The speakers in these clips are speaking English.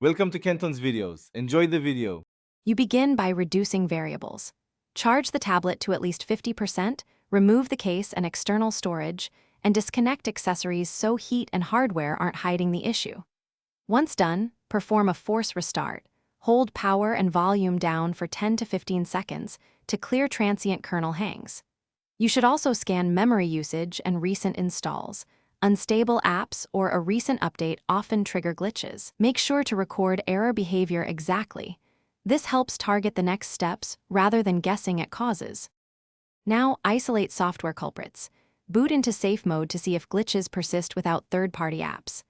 Welcome to Kenton's videos. Enjoy the video. You begin by reducing variables. Charge the tablet to at least 50%, remove the case and external storage, and disconnect accessories so heat and hardware aren't hiding the issue. Once done, perform a force restart. Hold power and volume down for 10 to 15 seconds to clear transient kernel hangs. You should also scan memory usage and recent installs. Unstable apps or a recent update often trigger glitches. Make sure to record error behavior exactly. This helps target the next steps rather than guessing at causes. Now, isolate software culprits. Boot into safe mode to see if glitches persist without third-party apps.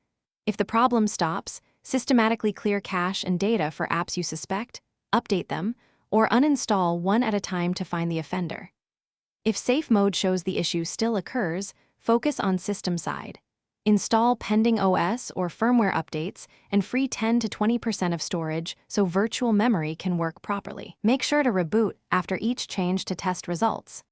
If the problem stops, systematically clear cache and data for apps you suspect, update them, or uninstall one at a time to find the offender. If safe mode shows the issue still occurs, focus on system side. Install pending OS or firmware updates and free 10 to 20% of storage so virtual memory can work properly. Make sure to reboot after each change to test results.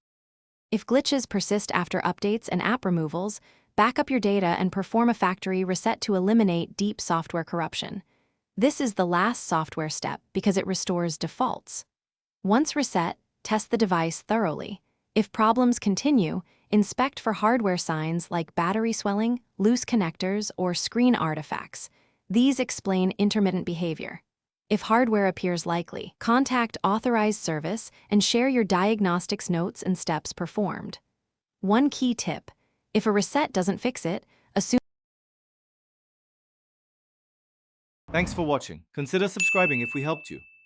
If glitches persist after updates and app removals, back up your data and perform a factory reset to eliminate deep software corruption. This is the last software step because it restores defaults. Once reset, test the device thoroughly. If problems continue, inspect for hardware signs like battery swelling, loose connectors, or screen artifacts. These explain intermittent behavior. If hardware appears likely, contact authorized service and share your diagnostics notes and steps performed. One key tip: if a reset doesn't fix it, assume. Thanks for watching. Consider subscribing if we helped you.